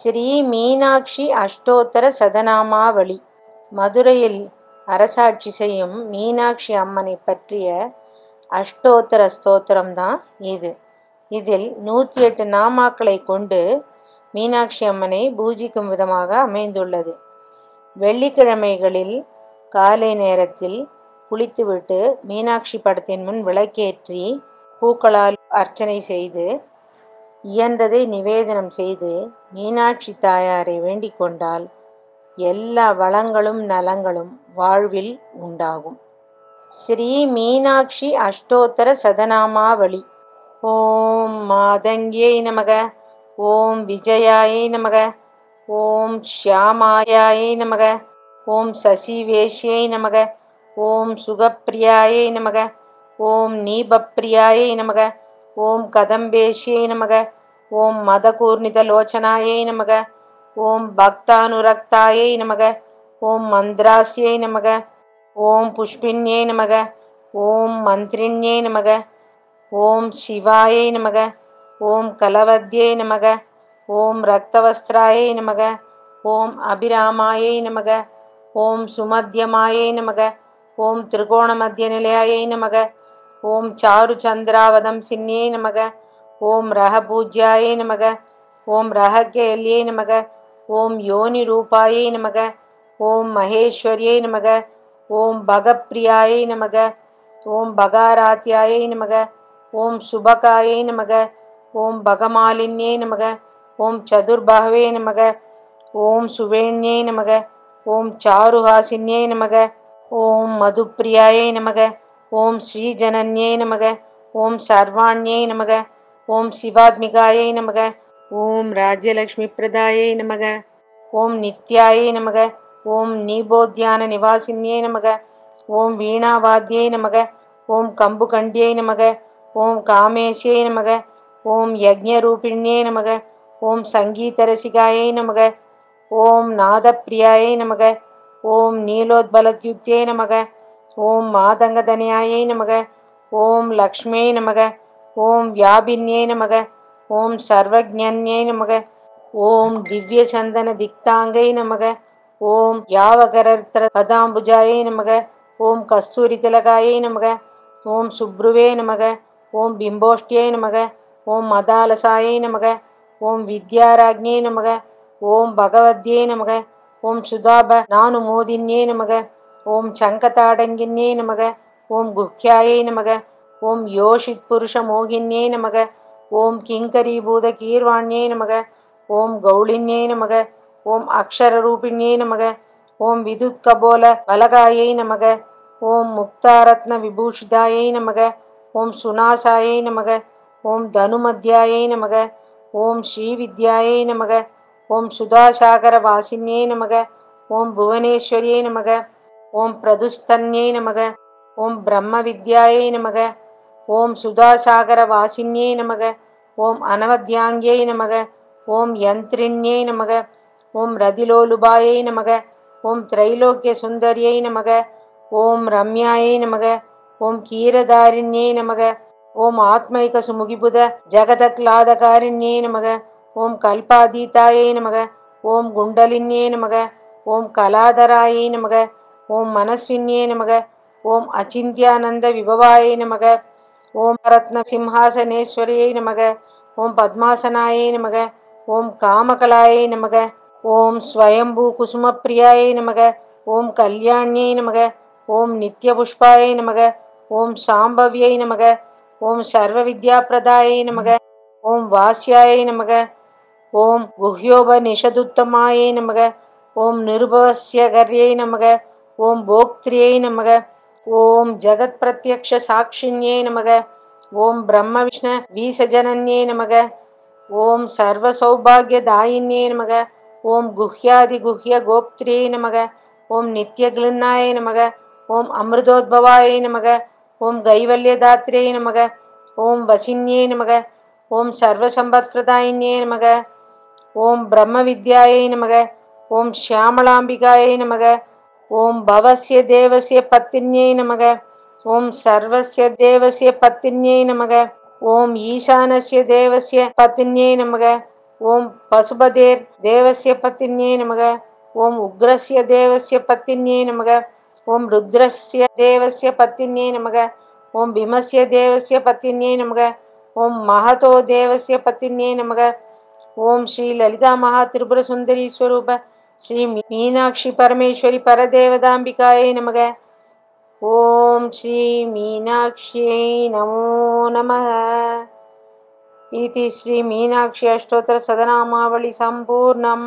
ஸ்ரீ மீனாட்சி அஷ்டோத்தர சதநாமாவளி. மதுரையில் அரசாட்சி செய்யும் மீனாட்சி அம்மனை பற்றிய அஷ்டோத்தர ஸ்தோத்திரம்தான் இது. இதில் 108 நாமாக்களை கொண்டு மீனாட்சி அம்மனை பூஜிக்கும் விதமாக அமைந்துள்ளது. வெள்ளிக்கிழமைகளில் காலை நேரத்தில் குளித்துவிட்டு மீனாட்சி படத்தின் முன் விளக்கேற்றி பூக்களால் அர்ச்சனை செய்து இயன்றதை நிவேதனம் செய்து மீனாட்சி தாயாரை வேண்டிக் கொண்டால் எல்லா வளங்களும் நலங்களும் வாழ்வில் உண்டாகும். ஸ்ரீ மீனாட்சி அஷ்டோத்தர சதநாமாவளி. ஓம் மாதங்கியை நமக, ஓம் விஜயாயை நமக, ஓம் ஷியாமாயை நமக, ஓம் சசிவேஷ்யை நமக, ஓம் சுகப்பிரியாயை நமக, ஓம் நீபப்பிரியாயை நமக, ஓம் கதம்பேஷ்யை நமக, ஓம் மதகூர்ணிதலோச்சனாயை நமக, ஓம் பக்தானுரக்தாயை நமக, ஓம் மந்திராஸ்யை நமக, ஓம் புஷ்பின்யை நமக, ஓம் மந்திரிண்யை நமக, ஓம் சிவாயை நமக, ஓம் கலவத்யை நமக, ஓம் ரக்தவஸ்திராயை நமக, ஓம் அபிராமாயை நமக, ஓம் சுமத்யமாயை நமக, ஓம் திரிகோணமத்தியநிலையாயை நமக, ஓம் சாருச்சந்திராவதம் சின்யை நமக, ஓம் ரஹபூஜ்யாயை நமக, ஓம் ரஹகேல்யை நமக, ஓம் யோனி ரூபாயை நமக, ஓம் மகேஸ்வரியை நமக, ஓம் பகப்பிரியாயை நமக, ஓம் பகாராத்யாயை நமக, ஓம் சுபகாயை நமக, ஓம் பகமாலின்யை நமக, ஓம் சதுர்பாகவே நமக, ஓம் சுவேண்யை நமக, ஓம் சாருஹாசின்யை நமக, ஓம் மதுப்பிரியாயை நமக, ஓம் ஸ்ரீஜனன்யை நமக, ஓம் சர்வாண்யை நமக, ஓம் சிவாத்மிகாயை நமக, ஓம் ராஜ்யலக்ஷ்மி பிரதாயை நமக, ஓம் நித்யாயை நமக, ஓம் நீபோத்யான நிவாசின்யை நமக, ஓம் வீணாவாத்யை நமக, ஓம் கம்புகண்டியை நமக, ஓம் காமேஷ்யை நமக, ஓம் யஜ்ஞரூபிண்யை நமக, ஓம் சங்கீதரசிகாயை நமக, ஓம் நாதப்பிரியாயை நமக, ஓம் நீலோத்பலத்யுத்யை நமக, ஓம் மாதங்கதனயாயை நமக, ஓம் லக்ஷ்மியை நமக, ஓம் வியாபின்யை நமக, ஓம் சர்வஜ்ஞன்யை நமக, ஓம் திவ்யசந்தன திக்தாங்கை நமக, ஓம் யாவகரர்த்திர பதாம்புஜாயை நமக, ஓம் கஸ்தூரி திலகாயை நமக, ஓம் சுப்ருவே நமக, ஓம் பிம்போஷ்டியை நமக, ஓம் மதாலசாயை நமக, ஓம் வித்யாராஜ்ஞை நமக, ஓம் பகவத்யை நமக, ஓம் சுதாப நானுமோதின்யை நமக, ஓம் சங்கதாடங்கின்யை நமக, ஓம் குஹ்யாயை நமக, ஓம் யோஷித் புருஷ மோகின்யை நமக, ஓம் கிங்கரீபூத கீர்வாண்யை நமக, ஓம் கௌளின்யை நமக, ஓம் அக்ஷரரூபிண்யை நமக, ஓம் விதுத்கபோல பலகாயை நமக, ஓம் முக்தாரத்ன விபூஷிதாயை நமக, ஓம் சுனாசாயை நமக, ஓம் தனுமத்யாயை நமக, ஓம் ஸ்ரீவித்யாயை நமக, ஓம் சுதாசாகர வாசின்யை நமக, ஓம் புவனேஸ்வரியை நமக, ஓம் பிரதுஸ்தன்யை நமக, ஓம் பிரம்ம வித்யாயை நமக, ஓம் சுதாசாகர வாசின்யை நமக, ஓம் அனவத்யாங்கியை நமக, ஓம் யந்திரிண்யை நமக, ஓம் ரதிலோலுபாயை நமக, ஓம் திரைலோக்கிய சுந்தரியை நமக, ஓம் ரம்யாயை நமக, ஓம் கீரதாரிண்யை நமக, ஓம் ஆத்மைக சுமுகிபுத ஜகதக்லாதகாரிண்யை நமக, ஓம் கல்பாதீதாயை நமக, ஓம் குண்டலின்யை நமக, ஓம் கலாதராயை நமக, ஓம் மனஸ்வின்யை நமக, ஓம் அச்சிந்தியானந்த விபவாயை நமக, ஓம் ரத்ன சிம்ஹாசனேஸ்வரியை நமக, ஓம் பத்மாசனாயை நமக, ஓம் காமகலாயை நமக, ஓம் ஸ்வயம்பூ குசுமப்பிரியாயை நமக, ஓம் கல்யாண்யை நமக, ஓம் நித்யபுஷ்பாயை நமக, ஓம் சாம்பவ்யை நமக, ஓம் சர்வவித்யாபிரதாயை நமக, ஓம் வாஸ்யாயை நமக, ஓம் குஹ்யோபனிஷதுத்தமாயை நமக, ஓம் நிருபவஸ்யகர்யை நமக, ஓம் போக்திரியை நமக, ஓம் ஜகத் பிரத்யக்ஷ சாட்சிண்யை நமக, ஓம் பிரம்ம விஷ்ணு வீசஜனன்யை நமக, ஓம் சர்வ சௌபாகியதாயின்யை நமக, ஓம் குஹ்யாதி குஹ்ய கோப்திரியை நமக, ஓம் நித்யக்லின்னாயை நமக, ஓம் அமிர்தோத்பவாயை நமக, ஓம் கைவல்யதாத்ரியை நமக, ஓம் வசின்யை நமக, ஓம் சர்வசம்பத்பிரதாயின்யை நமக, ஓம் பிரம்ம வித்யாயை நமக, ஓம் ஷியாமளாம்பிகாயை நமக, ஓம் பவஸ்ய தேவஸ்ய பத்தின்யை நமக, ஓம் சர்வஸ்ய தேவஸ்ய பத்தின்யை நமக, ஓம் ஈசானஸ்ய தேவஸ்ய பத்தின்யை நமக, ஓம் பசுபதேர் தேவஸ்ய பத்தின்யே நமக. ஓம் உக்ரஸ்ய தேவஸ்ய பத்தின்யே நமக. ஓம் ருத்ரஸ்ய தேவஸ்ய பத்தின்யே நமக. ஓம் பீமஸ்ய தேவஸ்ய பத்தின்யே நமக. ஓம் மகதோ தேவஸ்ய பத்தின்யே நமக. ஓம் ஸ்ரீ லலிதா மகா திரிபுர சுந்தரி ஸ்வரூப ஸ்ரீ மீனாட்சி பரமேஸ்வரி பரதேவதாம்பிகாயை நமக. ஓம் ஸ்ரீ மீனாட்சியை நமோ நமः. इति श्री मीनाक्षी अष्टोत्तर सदनामावली संपूर्णम्.